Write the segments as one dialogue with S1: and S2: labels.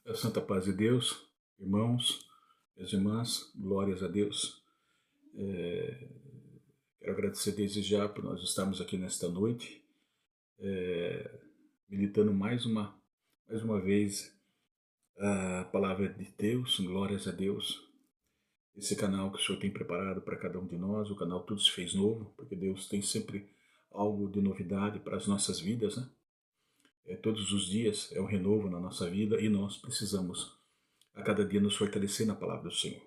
S1: A santa paz de Deus, irmãos, minhas irmãs, glórias a Deus. Quero agradecer desde já por nós estarmos aqui nesta noite, meditando mais uma vez a palavra de Deus, glórias a Deus. Esse canal que o Senhor tem preparado para cada um de nós, o canal Tudo se Fez Novo, porque Deus tem sempre algo de novidade para as nossas vidas, né? Todos os dias é um renovo na nossa vida e nós precisamos a cada dia nos fortalecer na palavra do Senhor.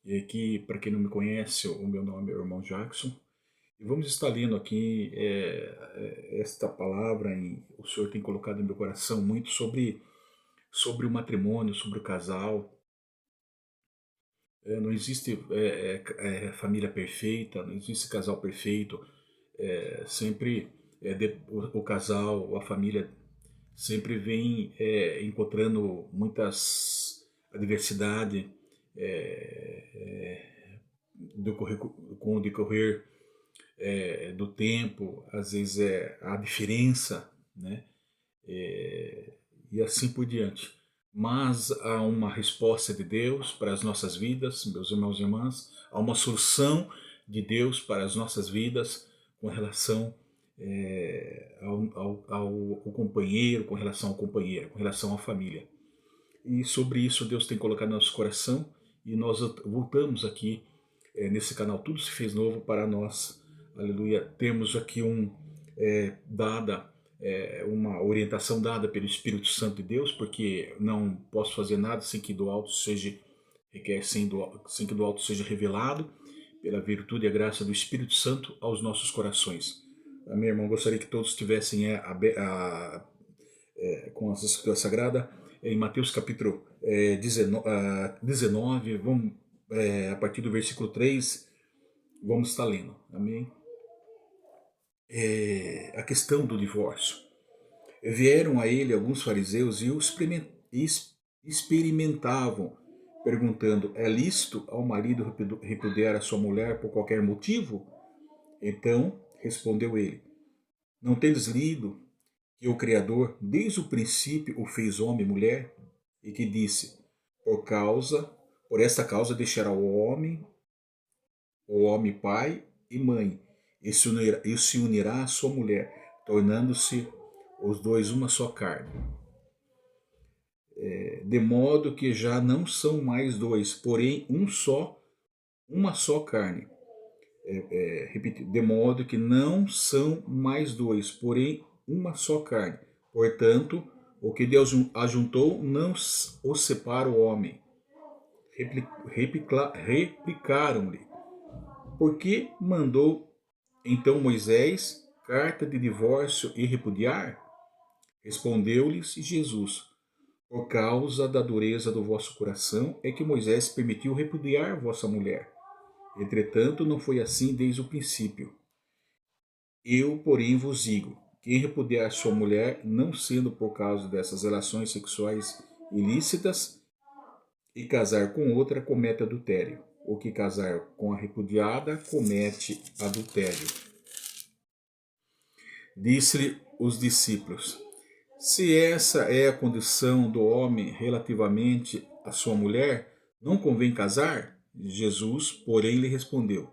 S1: E aqui, para quem não me conhece, o meu nome é o irmão Jackson. E vamos estar lendo aqui esta palavra. O Senhor tem colocado em meu coração muito sobre o matrimônio, sobre o casal. Não existe família perfeita, não existe casal perfeito. Sempre o casal, a família, sempre vem encontrando muitas adversidades com o decorrer do tempo, às vezes a diferença, né? E assim por diante. Mas há uma resposta de Deus para as nossas vidas, meus irmãos e irmãs, há uma solução de Deus para as nossas vidas com relação ao companheiro, com relação ao companheiro, com relação à família. E sobre isso Deus tem colocado no nosso coração e nós voltamos aqui nesse canal Tudo se Fez Novo para nós, aleluia. Temos aqui uma orientação dada pelo Espírito Santo de Deus, porque não posso fazer nada sem que do alto seja sem que do alto seja revelado pela virtude e a graça do Espírito Santo aos nossos corações. Amém, irmão? Gostaria que todos estivessem com a Escritura Sagrada em Mateus capítulo 19, vamos, a partir do versículo 3, vamos estar lendo. Amém? A questão do divórcio. Vieram a ele alguns fariseus e o experimentavam, perguntando: é lícito ao marido repudiar a sua mulher por qualquer motivo? Então respondeu ele: não tendes lido que o Criador desde o princípio o fez homem e mulher, e que disse: por esta causa deixará o homem pai e mãe, e se unirá à sua mulher, tornando-se os dois uma só carne. De modo que já não são mais dois, porém uma só carne. Repito, de modo que não são mais dois, porém uma só carne. Portanto, o que Deus ajuntou não o separa o homem. Replicaram-lhe: por que mandou então Moisés carta de divórcio e repudiar? Respondeu-lhes Jesus: por causa da dureza do vosso coração é que Moisés permitiu repudiar vossa mulher. Entretanto, não foi assim desde o princípio. Eu, porém, vos digo: quem repudiar sua mulher, não sendo por causa dessas relações sexuais ilícitas, e casar com outra, comete adultério. O que casar com a repudiada, comete adultério. Disse-lhe os discípulos: se essa é a condição do homem relativamente à sua mulher, não convém casar? Jesus, porém, lhe respondeu: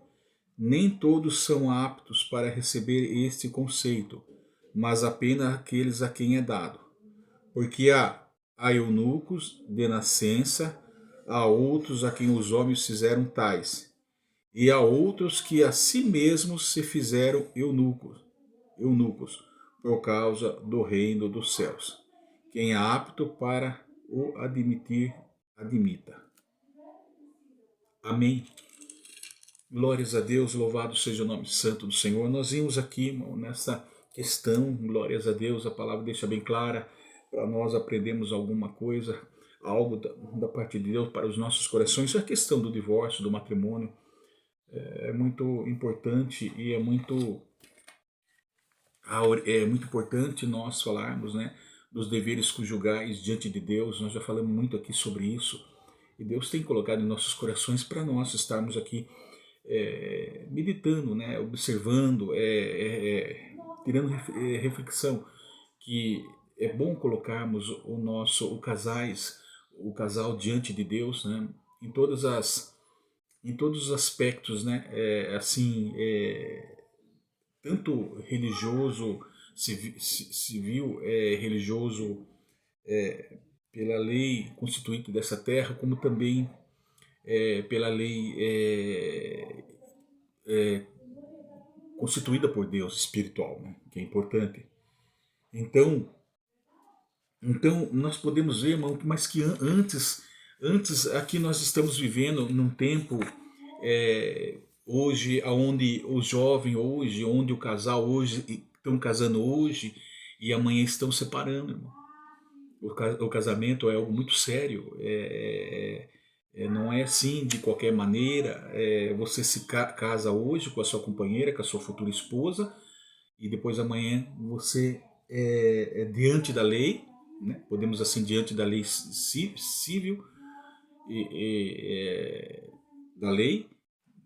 S1: nem todos são aptos para receber este conceito, mas apenas aqueles a quem é dado. Porque há eunucos de nascença, há outros a quem os homens fizeram tais, e há outros que a si mesmos se fizeram eunucos por causa do reino dos céus. Quem é apto para o admitir, admita. Amém. Glórias a Deus, louvado seja o nome santo do Senhor. Nós vimos aqui, irmão, nessa questão, glórias a Deus, a palavra deixa bem clara para nós aprendermos alguma coisa, algo da parte de Deus para os nossos corações. A questão do divórcio, do matrimônio, é muito importante e é muito importante nós falarmos, né, dos deveres conjugais diante de Deus. Nós já falamos muito aqui sobre isso. E Deus tem colocado em nossos corações para nós estarmos aqui meditando, né, observando, tirando reflexão, que é bom colocarmos o casais o casal diante de Deus, né? Em todas as em todos os aspectos, né? Assim, tanto religioso, civil, religioso, pela lei constituinte dessa terra, como também pela lei constituída por Deus, espiritual, né? Que é importante. Então, então nós podemos ver, irmão, mas que antes aqui nós estamos vivendo num tempo hoje, onde o jovem hoje, onde o casal hoje estão casando hoje e amanhã estão separando, irmão. O casamento é algo muito sério, não é assim de qualquer maneira. Você se casa hoje com a sua companheira, com a sua futura esposa, e depois amanhã você é diante da lei, né? Podemos assim, diante da lei civil, da lei,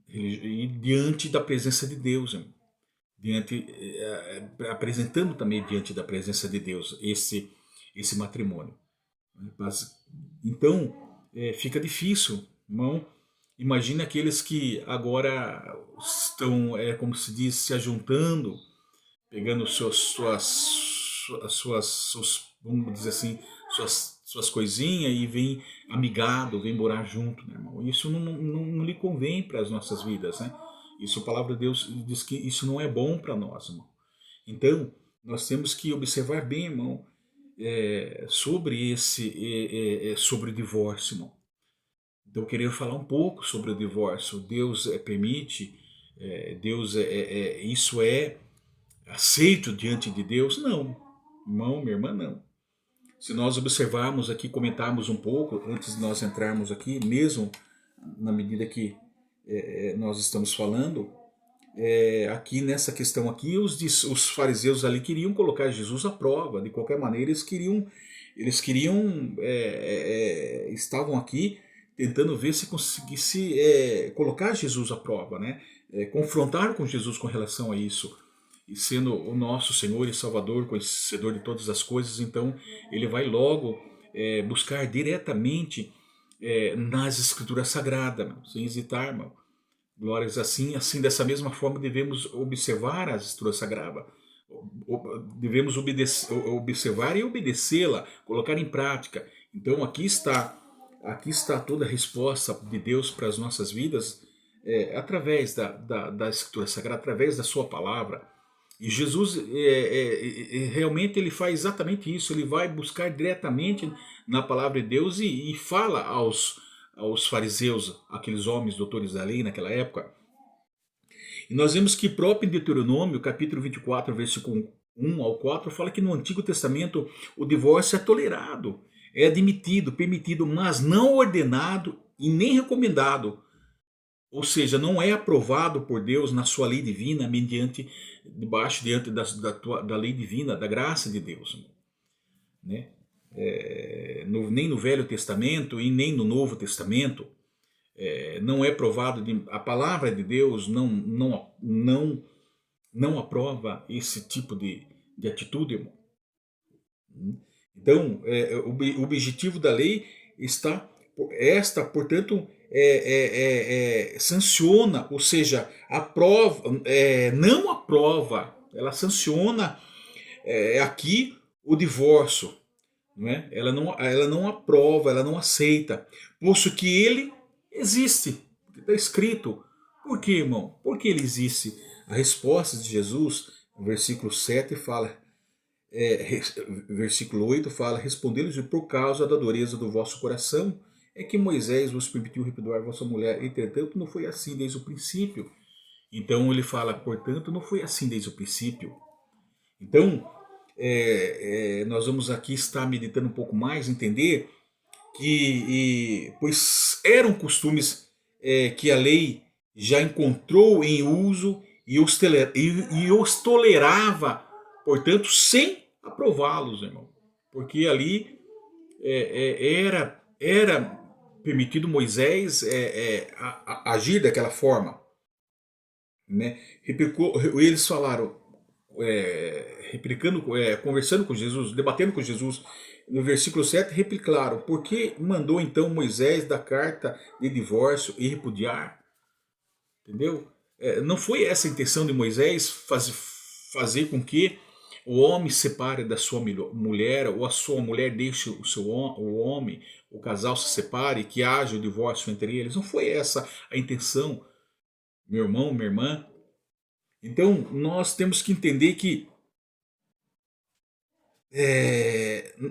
S1: e diante da presença de Deus, irmão. Apresentando também diante da presença de Deus esse matrimônio. Mas, então, fica difícil, irmão. Imagina aqueles que agora estão, como se diz, se ajuntando, pegando vamos dizer assim, suas coisinhas e vem amigado, vem morar junto, né, irmão? Isso não lhe convém para as nossas vidas, né? Isso, a palavra de Deus diz que isso não é bom para nós, irmão. Então, nós temos que observar bem, irmão, sobre sobre o divórcio, irmão. Então, eu queria falar um pouco sobre o divórcio. Deus permite, Deus isso é aceito diante de Deus? Não, irmão, minha irmã, não. Se nós observarmos aqui, comentarmos um pouco, antes de nós entrarmos aqui, mesmo na medida que nós estamos falando, aqui nessa questão aqui, os fariseus ali queriam colocar Jesus à prova, de qualquer maneira estavam aqui tentando ver se conseguisse colocar Jesus à prova, né? Confrontar com Jesus com relação a isso. E sendo o nosso Senhor e Salvador, conhecedor de todas as coisas, então ele vai logo buscar diretamente nas Escrituras Sagradas, meu, sem hesitar, irmão. Glórias assim dessa mesma forma devemos observar as Escrituras Sagradas. Devemos observar e obedecê-la, colocar em prática. Então aqui está toda a resposta de Deus para as nossas vidas, através da Escritura Sagrada, através da sua palavra. E Jesus realmente ele faz exatamente isso, ele vai buscar diretamente na palavra de Deus e fala aos fariseus, aqueles homens doutores da lei naquela época. E nós vemos que próprio em Deuteronômio, capítulo 24, versículo 1 ao 4, fala que no Antigo Testamento o divórcio é tolerado, é admitido, permitido, mas não ordenado e nem recomendado. Ou seja, não é aprovado por Deus na sua lei divina, diante da lei divina, da graça de Deus, né? Nem no Velho Testamento e nem no Novo Testamento não é provado, a palavra de Deus não aprova esse tipo de atitude, irmão. Então, o objetivo da lei portanto, sanciona, ou seja, aprova, não aprova, ela sanciona aqui o divórcio, não é? Ela não aprova, ela não aceita, posto que ele existe, está escrito. Por que, irmão? Porque ele existe. A resposta de Jesus, no versículo 7 fala, versículo 8 fala, respondeu-lhes: por causa da dureza do vosso coração é que Moisés vos permitiu repudiar vossa mulher, entretanto não foi assim desde o princípio. Então ele fala, portanto não foi assim desde o princípio. Então nós vamos aqui estar meditando um pouco mais, entender que pois eram costumes que a lei já encontrou em uso e os tolerava, portanto, sem aprová-los, irmão. Porque ali era permitido Moisés agir daquela forma, né? Eles falaram, conversando com Jesus, debatendo com Jesus, no versículo 7, replicaram: por que mandou então Moisés dar carta de divórcio e repudiar? Entendeu? Não foi essa a intenção de Moisés fazer com que o homem se separe da sua mulher, ou a sua mulher deixe o homem, o casal se separe, que haja o divórcio entre eles. Não foi essa a intenção, meu irmão, minha irmã. Então nós temos que entender que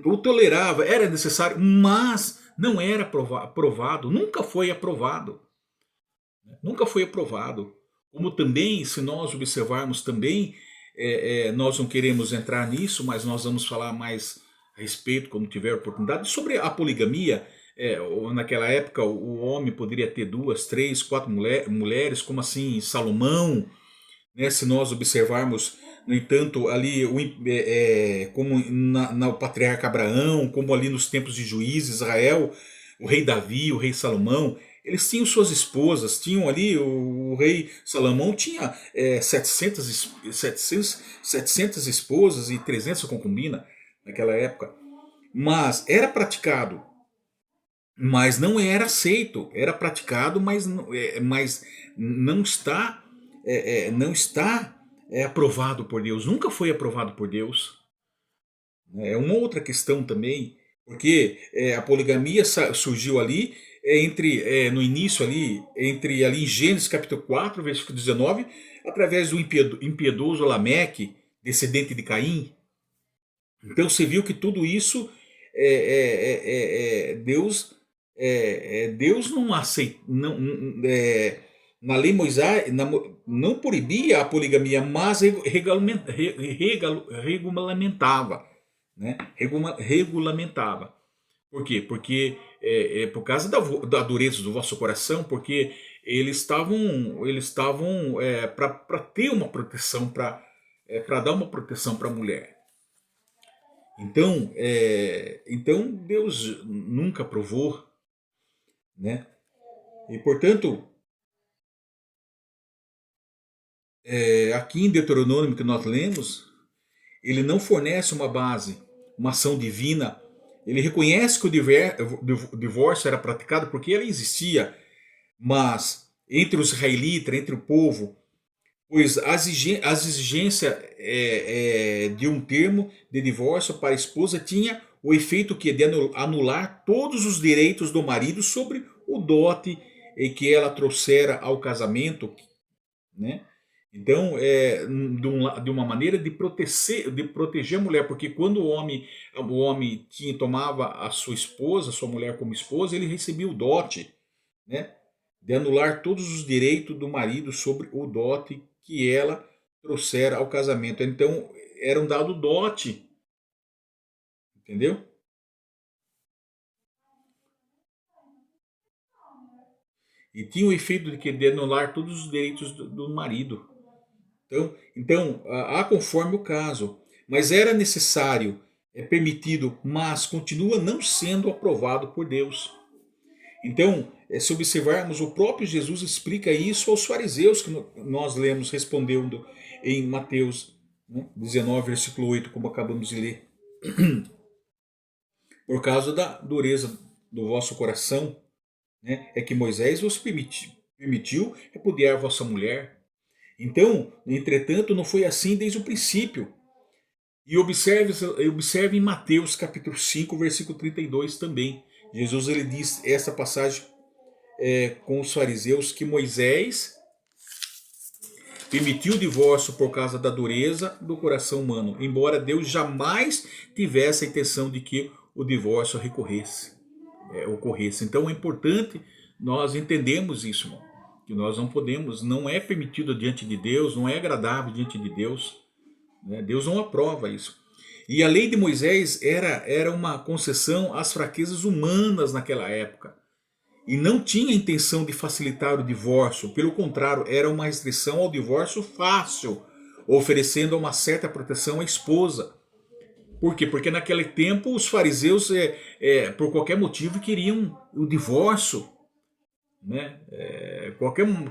S1: o tolerava, era necessário, mas não era aprovado, nunca foi aprovado. Nunca foi aprovado. Como também, se nós observarmos também, nós não queremos entrar nisso, mas nós vamos falar mais a respeito quando tiver oportunidade, sobre a poligamia. Naquela época o homem poderia ter 2, 3, 4 mulheres, como assim Salomão, né? Se nós observarmos, no entanto, ali como no patriarca Abraão, como ali nos tempos de Juízes, Israel, o rei Davi, o rei Salomão, eles tinham suas esposas, tinham ali, o rei Salomão tinha 700 esposas e 300 concubinas naquela época. Mas era praticado, mas não era aceito. Era praticado, mas não está, aprovado por Deus. Nunca foi aprovado por Deus. É uma outra questão também, porque a poligamia surgiu ali no início ali, ali em Gênesis capítulo 4, versículo 19, através do impiedoso Lameque, descendente de Caim. Então você viu que tudo isso Deus não aceita, na lei Moisés não proibia a poligamia, mas regulamentava, né? Regulamentava. Por quê? Porque por causa da dureza do vosso coração, porque eles estavam para ter uma proteção, para dar uma proteção para a mulher. Então Deus nunca aprovou, né? E portanto, aqui em Deuteronômio que nós lemos, ele não fornece uma base, uma ação divina. Ele reconhece que o divórcio era praticado porque ele existia, mas entre os israelitas, entre o povo, pois as exigências de um termo de divórcio para a esposa tinha o efeito que de anular todos os direitos do marido sobre o dote que ela trouxera ao casamento, né? Então, de uma maneira de proteger a mulher, porque quando o homem tomava a sua esposa, a sua mulher como esposa, ele recebia o dote, né? De anular todos os direitos do marido sobre o dote que ela trouxera ao casamento. Então, era um dado dote, entendeu? E tinha o efeito de anular todos os direitos do marido. Então, há conforme o caso, mas era necessário, permitido, mas continua não sendo aprovado por Deus. Então, se observarmos, o próprio Jesus explica isso aos fariseus, que nós lemos respondendo em Mateus 19, versículo 8, como acabamos de ler. Por causa da dureza do vosso coração, né, é que Moisés vos permitiu repudiar vossa mulher. Então, entretanto, não foi assim desde o princípio. E observe em Mateus capítulo 5, versículo 32 também. Jesus ele diz essa passagem com os fariseus, que Moisés permitiu o divórcio por causa da dureza do coração humano, embora Deus jamais tivesse a intenção de que o divórcio ocorresse. Então é importante nós entendermos isso, irmão, que nós não podemos, não é permitido diante de Deus, não é agradável diante de Deus, né? Deus não aprova isso. E a lei de Moisés era uma concessão às fraquezas humanas naquela época. E não tinha intenção de facilitar o divórcio, pelo contrário, era uma restrição ao divórcio fácil, oferecendo uma certa proteção à esposa. Por quê? Porque naquele tempo os fariseus, por qualquer motivo, queriam o divórcio, né?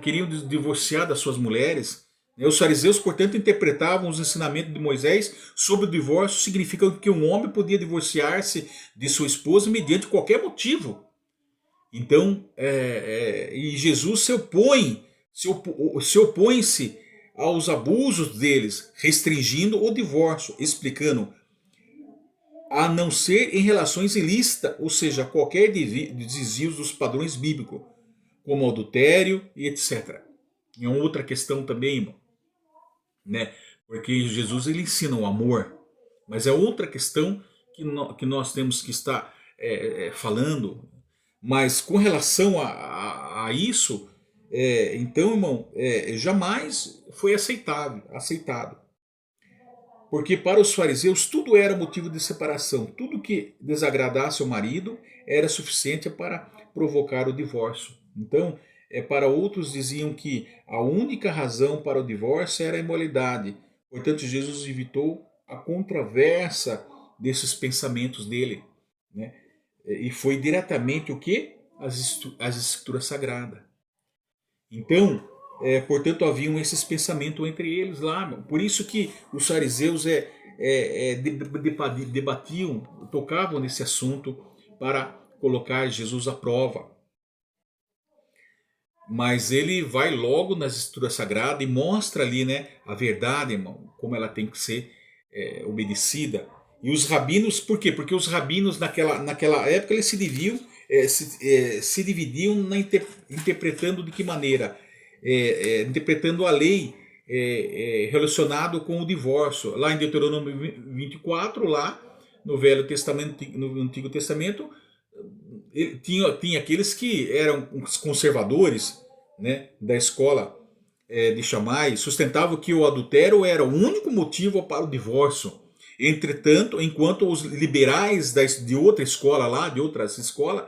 S1: Queriam divorciar das suas mulheres, Os fariseus, portanto, interpretavam os ensinamentos de Moisés sobre o divórcio, significa que um homem podia divorciar-se de sua esposa mediante qualquer motivo. Então, e Jesus se opõe-se aos abusos deles, restringindo o divórcio, explicando a não ser em relações ilícitas, ou seja, qualquer desvio dos padrões bíblicos, como adultério e etc. E uma outra questão também, irmão, né? Porque Jesus ele ensina o amor, mas é outra questão que nós temos que estar falando. Mas com relação a isso, então, irmão, jamais foi aceitado. Porque para os fariseus tudo era motivo de separação. Tudo que desagradasse o marido era suficiente para provocar o divórcio. Então, para outros diziam que a única razão para o divórcio era a imoralidade. Portanto, Jesus evitou a controvérsia desses pensamentos dele, né? E foi diretamente o que? As escrituras sagradas. Então, portanto, haviam esses pensamentos entre eles lá. Por isso que os fariseus debatiam, tocavam nesse assunto para colocar Jesus à prova. Mas ele vai logo nas escrituras sagradas e mostra ali, né, a verdade, irmão, como ela tem que ser obedecida. E os rabinos, por quê? Porque os rabinos naquela época eles se dividiam interpretando de que maneira? Interpretando a lei relacionado com o divórcio. Lá em Deuteronômio 24, lá no Velho Testamento, no Antigo Testamento, tinha aqueles que eram os conservadores, né, da escola de Shammai, sustentavam que o adultério era o único motivo para o divórcio. Entretanto, enquanto os liberais de outra escola lá, de outras escolas,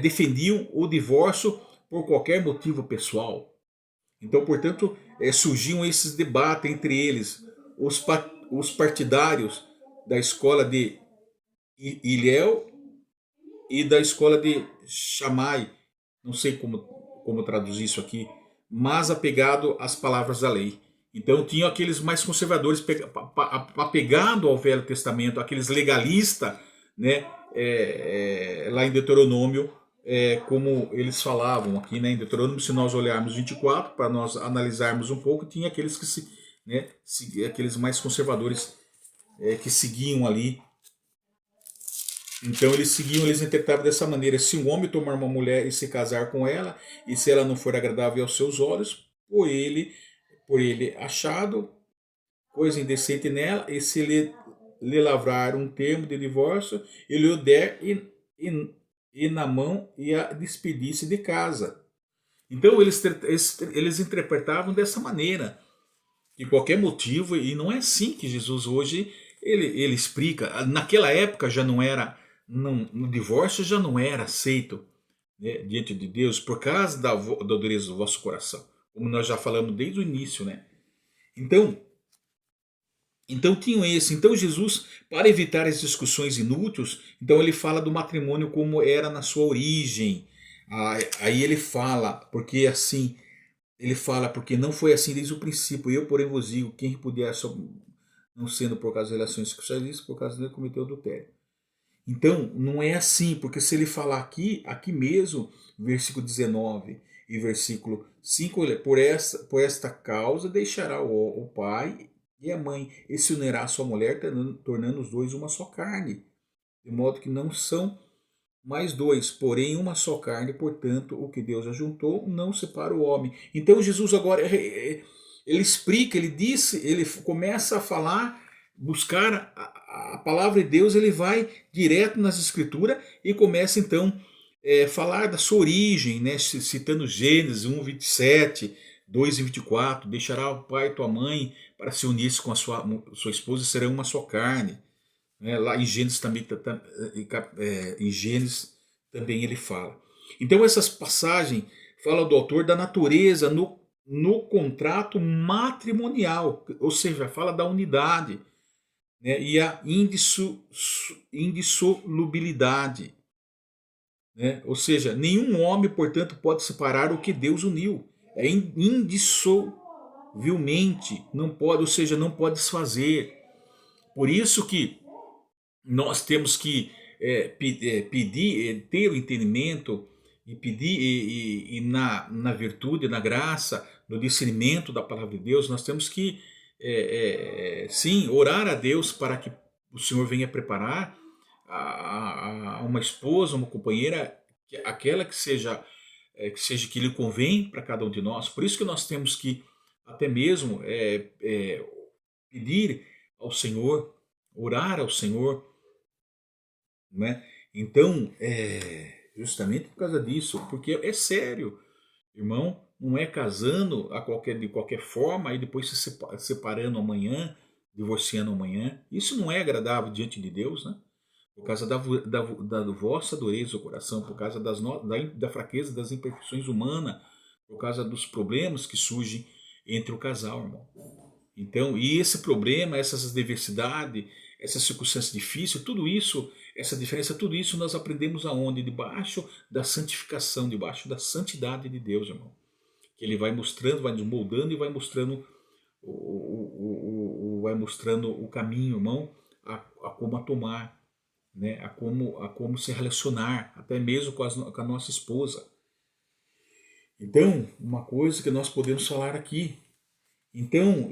S1: defendiam o divórcio por qualquer motivo pessoal. Então, portanto, surgiam esses debates entre eles. Os partidários da escola de Hillel e da escola de Shammai, não sei como traduzir isso aqui, mas apegado às palavras da lei. Então tinham aqueles mais conservadores apegados ao Velho Testamento, aqueles legalistas, né, lá em Deuteronômio, como eles falavam aqui, né, em Deuteronômio, se nós olharmos 24, para nós analisarmos um pouco, tinha aqueles aqueles mais conservadores que seguiam ali. Então eles interpretavam dessa maneira: se um homem tomar uma mulher e se casar com ela, e se ela não for agradável aos seus olhos, por ele achado coisa indecente nela, e se lhe lavrar um termo de divórcio, ele o der e na mão e a despedir-se de casa. Então eles interpretavam dessa maneira, de qualquer motivo, e não é assim que Jesus hoje ele explica. Naquela época já não era, no divórcio já não era aceito, né, diante de Deus, por causa da dureza do vosso coração, como nós já falamos desde o início, né? Então tinham esse. Então Jesus, para evitar as discussões inúteis, então ele fala do matrimônio como era na sua origem. Aí ele fala, porque não foi assim desde o princípio. Eu, porém, vos digo, quem puder, não sendo por causa de relações sexuais, por causa dele cometeu adultério. Então, não é assim, porque se ele falar aqui mesmo, versículo 19 e versículo 5, por esta causa deixará o pai e a mãe, e se unirá à sua mulher, tornando os dois uma só carne. De modo que não são mais dois, porém uma só carne. Portanto, o que Deus ajuntou, não separa o homem. Então Jesus agora, ele explica, ele começa a falar, buscar a palavra de Deus, ele vai direto nas escrituras e começa então falar da sua origem, né? Citando Gênesis 1, 27, 2 e 24, deixará o pai e tua mãe para se unir-se com a sua esposa e serão uma só carne. Lá em Gênesis também ele fala. Então essas passagens falam do autor da natureza no contrato matrimonial, ou seja, fala da unidade, né, e a indissolubilidade, né? Ou seja, nenhum homem, portanto, pode separar o que Deus uniu. É indissolúvel. vilmente, não pode, ou seja, não pode desfazer. Por isso que nós temos que pedir, ter o entendimento e pedir, e na virtude, na graça, no discernimento da palavra de Deus, nós temos que, sim, orar a Deus para que o Senhor venha preparar a uma esposa, uma companheira, aquela que lhe convém para cada um de nós. Por isso que nós temos que até mesmo pedir ao Senhor, orar ao Senhor, né? Então, justamente por causa disso, porque é sério, irmão, não é casando de qualquer forma e depois se separando amanhã, divorciando amanhã. Isso não é agradável diante de Deus, né? Por causa da vossa dureza do coração, por causa da fraqueza, das imperfeições humanas, por causa dos problemas que surgem entre o casal, irmão. Então, e esse problema, essas diversidades, essa circunstância difícil, tudo isso, essa diferença, tudo isso nós aprendemos aonde? Debaixo da santificação, debaixo da santidade de Deus, irmão. Que Ele vai mostrando, vai nos moldando e vai mostrando vai mostrando o caminho, irmão, a como a tomar, né? a como se relacionar, até mesmo com a nossa esposa. Então, uma coisa que nós podemos falar aqui. Então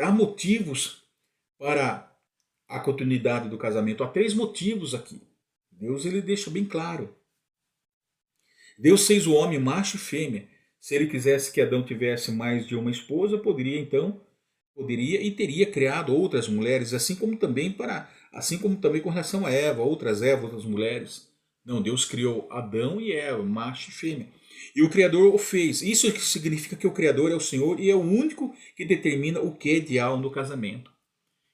S1: há motivos para a continuidade do casamento. Há 3 motivos aqui. Deus ele deixa bem claro. Deus fez o homem macho e fêmea. Se ele quisesse que Adão tivesse mais de uma esposa, poderia e teria criado outras mulheres, assim como também com relação a Eva, outras mulheres. Não, Deus criou Adão e Eva, macho e fêmea. E o Criador o fez. Isso significa que o Criador é o Senhor e é o único que determina o que é ideal no casamento.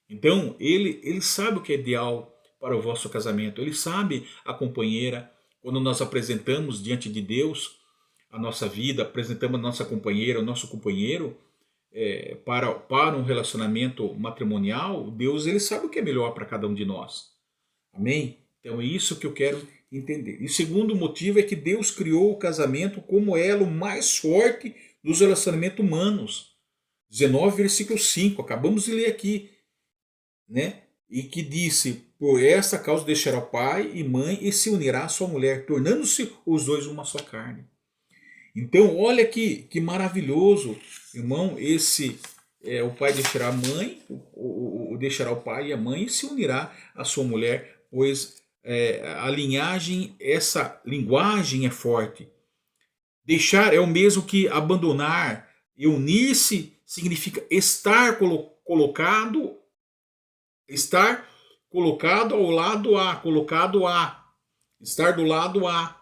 S1: Então, ele sabe o que é ideal para o vosso casamento. Ele sabe a companheira. Quando nós apresentamos diante de Deus a nossa vida, apresentamos a nossa companheira, o nosso companheiro, para um relacionamento matrimonial, Deus ele sabe o que é melhor para cada um de nós. Amém? Então é isso que eu quero entender. E o segundo motivo é que Deus criou o casamento como elo mais forte dos relacionamentos humanos. 19, versículo 5, acabamos de ler aqui, né? E que disse, por esta causa deixará o pai e mãe e se unirá à sua mulher, tornando-se os dois uma só carne. Então, olha que maravilhoso, irmão, o pai deixará a mãe, deixará o pai e a mãe e se unirá à sua mulher, pois a linhagem, essa linguagem é forte. Deixar é o mesmo que abandonar, e unir-se significa estar colocado ao lado estar do lado a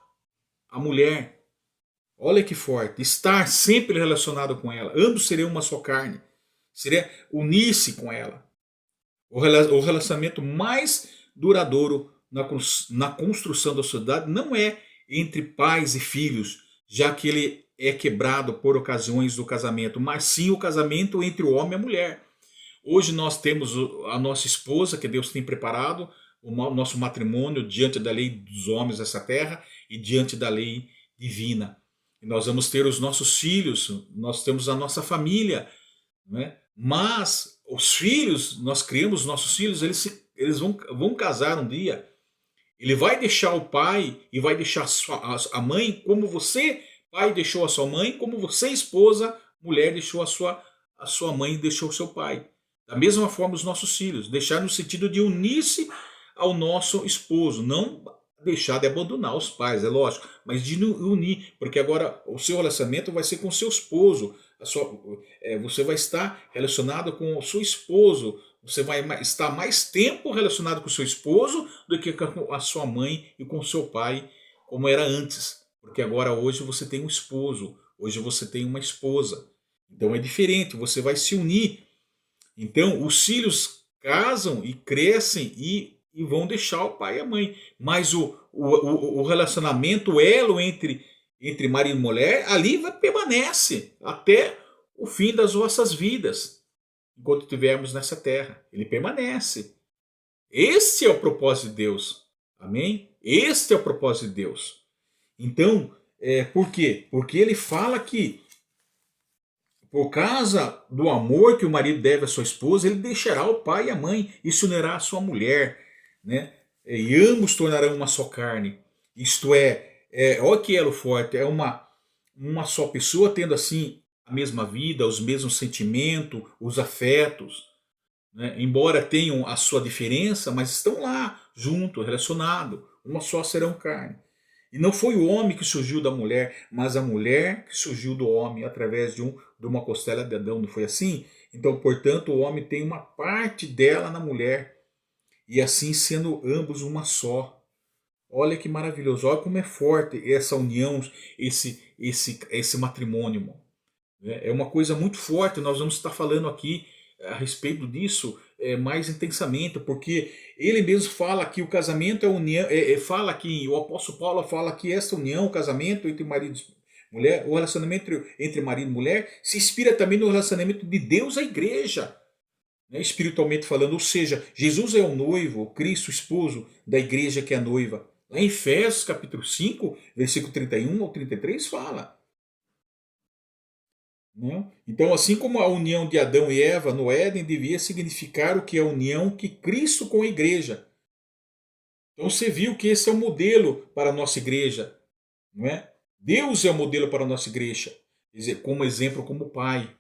S1: mulher. Olha que forte, estar sempre relacionado com ela, ambos seriam uma só carne, seria unir-se com ela. O relacionamento mais duradouro na construção da sociedade não é entre pais e filhos, já que ele é quebrado por ocasiões do casamento, mas sim o casamento entre o homem e a mulher. Hoje nós temos a nossa esposa, que Deus tem preparado, o nosso matrimônio diante da lei dos homens dessa terra e diante da lei divina. E nós vamos ter os nossos filhos, nós temos a nossa família, né? Mas os filhos, nós criamos os nossos filhos, eles vão casar um dia. Ele vai deixar o pai e vai deixar a mãe, como você, pai, deixou a sua mãe, como você, esposa, mulher, deixou a sua mãe e deixou o seu pai. Da mesma forma, os nossos filhos, deixar no sentido de unir-se ao nosso esposo, não deixar de abandonar os pais, é lógico, mas de unir, porque agora o seu relacionamento vai ser com o seu esposo, você vai estar relacionado com o seu esposo, você vai estar mais tempo relacionado com o seu esposo do que com a sua mãe e com o seu pai, como era antes, porque agora hoje você tem um esposo, hoje você tem uma esposa, então é diferente, você vai se unir. Então os filhos casam e crescem e vão deixar o pai e a mãe. Mas o relacionamento, o elo entre marido e mulher, ali permanece até o fim das vossas vidas. Enquanto estivermos nessa terra. Ele permanece. Este é o propósito de Deus. Amém? Este é o propósito de Deus. Então, por quê? Porque ele fala que Por causa do amor que o marido deve à sua esposa, ele deixará o pai e a mãe e se unirá à sua mulher, né? E ambos tornarão uma só carne. Isto olha que elo forte, é uma só pessoa tendo assim a mesma vida, os mesmos sentimentos, os afetos, né? Embora tenham a sua diferença, mas estão lá, juntos, relacionados, uma só serão carne. E não foi o homem que surgiu da mulher, mas a mulher que surgiu do homem através de uma costela de Adão, não foi assim? Então, portanto, o homem tem uma parte dela na mulher, e assim sendo ambos uma só. Olha que maravilhoso, olha como é forte essa união, esse matrimônio, irmão. É uma coisa muito forte, nós vamos estar falando aqui a respeito disso mais intensamente, porque ele mesmo fala que o casamento é união, fala que o apóstolo Paulo fala que essa união, o casamento entre marido e mulher, o relacionamento entre marido e mulher se inspira também no relacionamento de Deus à igreja, né, espiritualmente falando, ou seja, Jesus é o noivo, o Cristo, o esposo da igreja que é a noiva. Lá em Efésios capítulo 5, versículo 31 ao 33 fala. Né? Então, assim como a união de Adão e Eva no Éden devia significar o que é a união que Cristo com a igreja. Então você viu que esse é o modelo para a nossa igreja. Não é? Deus é o modelo para a nossa igreja. Quer dizer, como exemplo, como pai.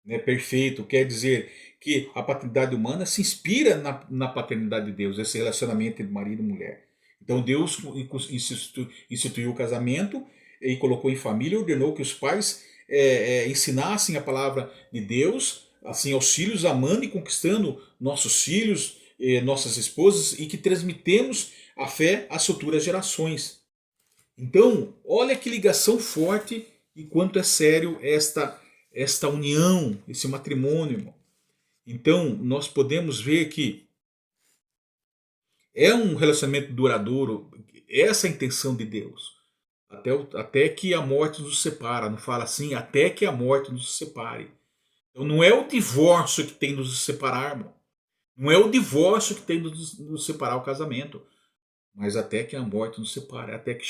S1: Né? Perfeito. Quer dizer que a paternidade humana se inspira na paternidade de Deus, esse relacionamento entre marido e mulher. Então Deus instituiu o casamento e colocou em família e ordenou que os pais ensinassem a palavra de Deus assim aos filhos, amando e conquistando nossos filhos, nossas esposas, e que transmitemos a fé às futuras gerações. Então, olha que ligação forte e quanto é sério esta união, esse matrimônio, irmão. Então, nós podemos ver que é um relacionamento duradouro, essa é a intenção de Deus. Até que a morte nos separa, não fala assim, até que a morte nos separe. Então não é o divórcio que tem de nos separar, irmão. Não é o divórcio que tem de nos separar o casamento. Mas até que a morte nos separe, até que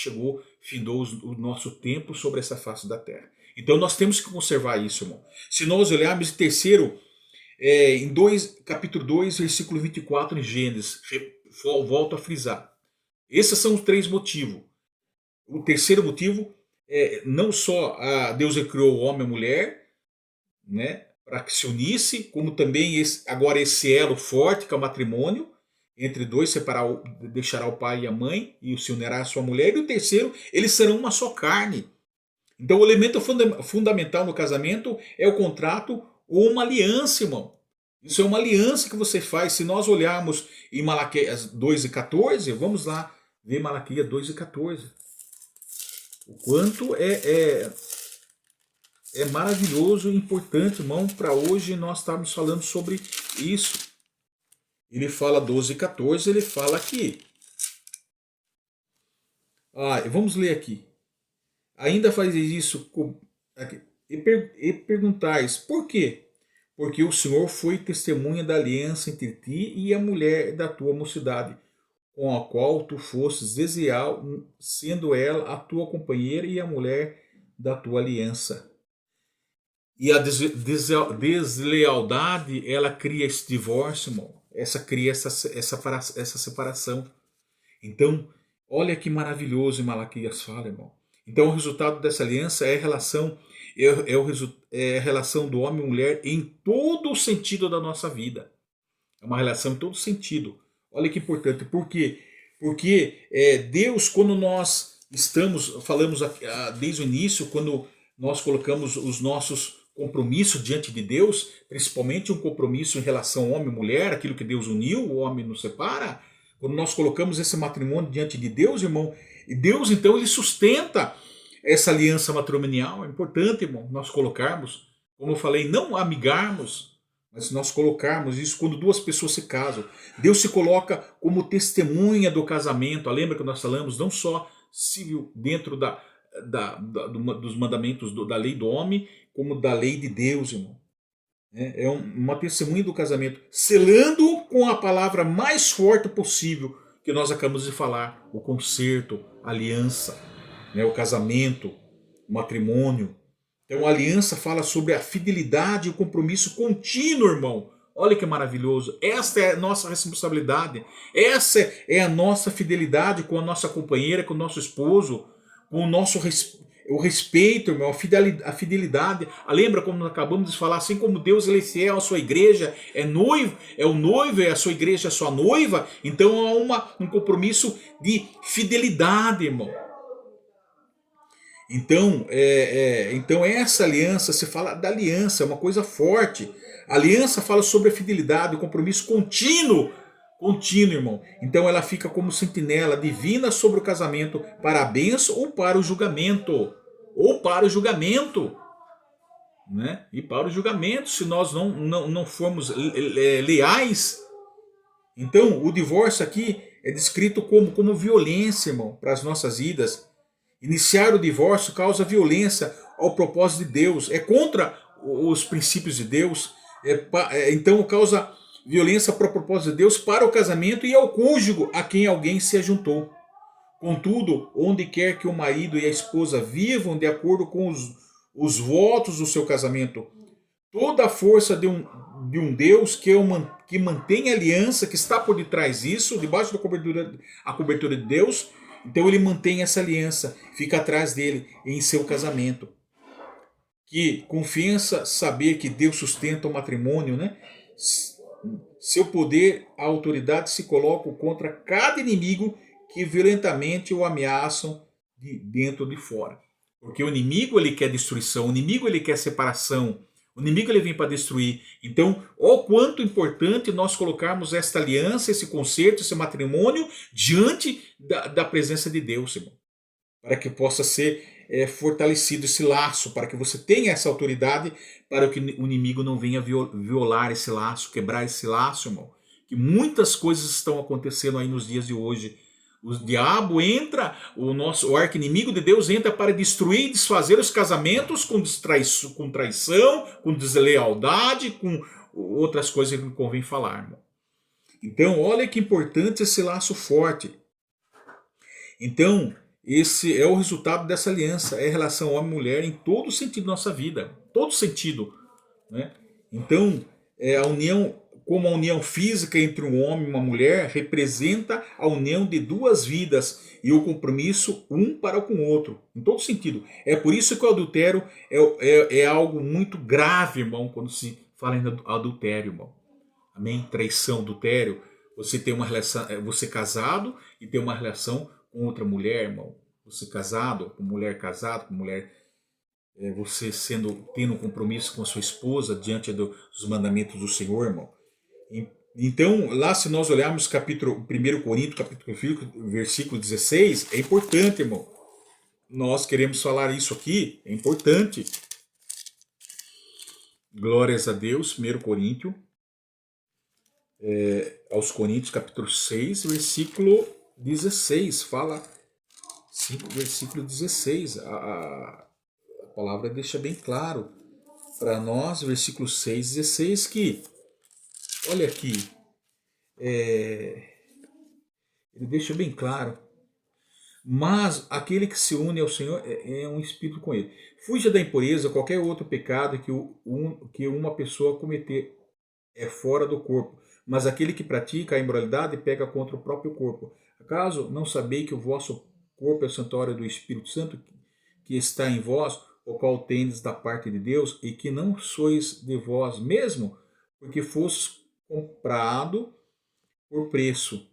S1: findou o nosso tempo sobre essa face da terra. Então nós temos que conservar isso, irmão. Se nós olharmos em terceiro, capítulo 2, versículo 24 em Gênesis, volto a frisar. Esses são os três motivos. O terceiro motivo não só Deus criou o homem e a mulher, né, para que se unisse, como também agora esse elo forte que é o matrimônio, entre dois deixará o pai e a mãe e se unirá a sua mulher. E o terceiro, eles serão uma só carne. Então o elemento fundamental no casamento é o contrato ou uma aliança, irmão. Isso é uma aliança que você faz. Se nós olharmos em Malaquias 2:14, vamos lá ver Malaquias 2:14. O quanto é maravilhoso e importante, irmão, para hoje nós estarmos falando sobre isso. Ele fala 12:14, ele fala aqui. Vamos ler aqui. Ainda faz isso e perguntais, por quê? Porque o Senhor foi testemunha da aliança entre ti e a mulher da tua mocidade, com a qual tu fostes desleal, sendo ela a tua companheira e a mulher da tua aliança. E a deslealdade, ela cria esse divórcio, irmão. Cria essa separação. Então, olha que maravilhoso em Malaquias fala, irmão. Então, o resultado dessa aliança é a relação do homem e mulher em todo o sentido da nossa vida. É uma relação em todo sentido. Olha que importante. Por quê? Porque Deus, quando nós falamos desde o início, quando nós colocamos os nossos compromissos diante de Deus, principalmente um compromisso em relação homem e mulher, aquilo que Deus uniu, o homem nos separa. Quando nós colocamos esse matrimônio diante de Deus, irmão, e Deus então ele sustenta essa aliança matrimonial. É importante, irmão, nós colocarmos, como eu falei, não amigarmos, mas nós colocarmos isso quando duas pessoas se casam. Deus se coloca como testemunha do casamento. Lembra que nós falamos não só civil dentro dos mandamentos da lei do homem, como da lei de Deus, irmão. É uma testemunha do casamento, selando com a palavra mais forte possível que nós acabamos de falar, o concerto, a aliança, né, o casamento, o matrimônio. Então a aliança fala sobre a fidelidade e o compromisso contínuo, irmão. Olha que maravilhoso. Esta é a nossa responsabilidade. Essa é a nossa fidelidade com a nossa companheira, com o nosso esposo, com o respeito, irmão, a fidelidade. Lembra como nós acabamos de falar, assim como Deus ele é fiel à sua igreja, é noivo, é o noivo, é a sua igreja, é a sua noiva. Então há um compromisso de fidelidade, irmão. Então essa aliança, se fala da aliança, é uma coisa forte. A aliança fala sobre a fidelidade, o compromisso contínuo, irmão. Então ela fica como sentinela divina sobre o casamento para a bênção ou para o julgamento. Né? E para o julgamento, se nós não formos leais. Então o divórcio aqui é descrito como violência, irmão, para as nossas vidas. Iniciar o divórcio causa violência ao propósito de Deus, é contra os princípios de Deus, então causa violência para o propósito de Deus para o casamento e ao cônjuge a quem alguém se ajuntou. Contudo, onde quer que o marido e a esposa vivam de acordo com os votos do seu casamento, toda a força de um Deus que mantém a aliança, que está por detrás disso, debaixo da cobertura de Deus. Então ele mantém essa aliança, fica atrás dele em seu casamento. Que confiança saber que Deus sustenta o matrimônio, né? Seu poder, a autoridade se colocam contra cada inimigo que violentamente o ameaçam de dentro de fora. Porque o inimigo ele quer destruição, o inimigo ele quer separação, o inimigo ele vem para destruir. Então, ó quanto importante nós colocarmos esta aliança, esse concerto, esse matrimônio diante da presença de Deus, irmão. Para que possa ser fortalecido esse laço, para que você tenha essa autoridade, para que o inimigo não venha violar esse laço, quebrar esse laço, irmão. Que muitas coisas estão acontecendo aí nos dias de hoje. O diabo entra, o arqui-inimigo de Deus entra para destruir e desfazer os casamentos com traição, com deslealdade, com outras coisas que não convém falar, irmão. Então, olha que importante esse laço forte. Então, esse é o resultado dessa aliança, é a relação homem-mulher em todo sentido da nossa vida, todo sentido, né? Então, a união, como a união física entre um homem e uma mulher, representa a união de duas vidas e o compromisso um para com o outro, em todo sentido. É por isso que o adultério é algo muito grave, irmão, quando se fala em adultério, irmão. Amém? Traição, adultério. Você tem uma relação, você casado e tem uma relação com outra mulher, irmão. Você casado, com mulher casada, com mulher, você tendo um compromisso com a sua esposa diante dos mandamentos do Senhor, irmão. Então, lá se nós olharmos 1 Coríntios, capítulo 5, versículo 16, é importante, irmão. Nós queremos falar isso aqui, é importante. Glórias a Deus, 1 Coríntios, aos Coríntios, capítulo 6, versículo 16, fala, 5, versículo 16, a palavra deixa bem claro para nós, versículo 6, 16, que, olha aqui, ele deixa bem claro, mas aquele que se une ao Senhor é um espírito com ele. Fuja da impureza, qualquer outro pecado que uma pessoa cometer é fora do corpo, mas aquele que pratica a imoralidade pega contra o próprio corpo. Acaso não sabeis que o vosso corpo é o santuário do Espírito Santo que está em vós, o qual tendes da parte de Deus, e que não sois de vós mesmo, porque fostes comprado por preço.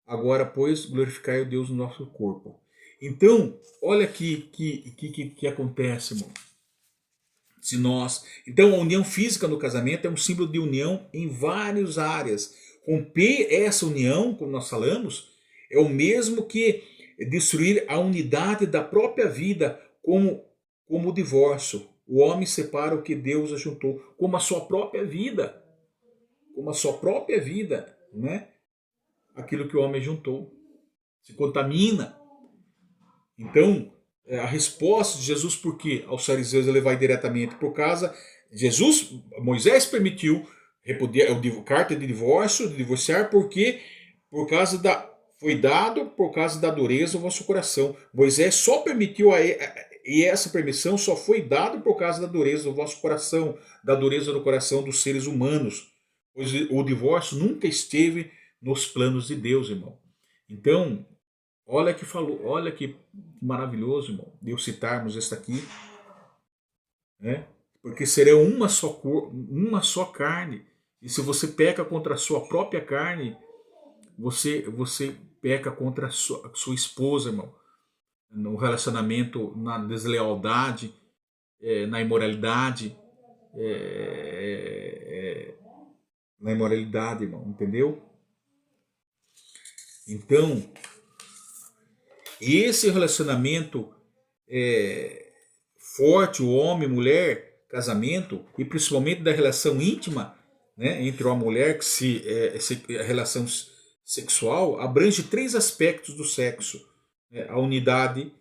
S1: Agora, pois, glorificai o Deus no nosso corpo. Então, olha aqui que acontece, irmão. Então, a união física no casamento é um símbolo de união em várias áreas. Romper essa união, como nós falamos, é o mesmo que destruir a unidade da própria vida, como o divórcio. O homem separa o que Deus ajuntou, como a sua própria vida. Como a sua própria vida, né? Aquilo que o homem juntou. Se contamina. Então, a resposta de Jesus, por quê? Aos fariseus ele vai diretamente por causa. Moisés permitiu a carta de divórcio, de divorciar, porque foi dado por causa da dureza do vosso coração. Moisés só permitiu E essa permissão só foi dada por causa da dureza do vosso coração, da dureza do coração dos seres humanos. Pois o divórcio nunca esteve nos planos de Deus, irmão. Então, olha que falou, olha que maravilhoso, irmão, Deus citarmos esta aqui, né? Porque serão uma só carne. E se você peca contra a sua própria carne, você peca contra a sua esposa, irmão. No relacionamento, na deslealdade, na imoralidade, na imoralidade, irmão, entendeu? Então, esse relacionamento forte, o homem, mulher, casamento, e principalmente da relação íntima, né, entre o homem e a mulher, a relação sexual abrange três aspectos do sexo: né, a unidade,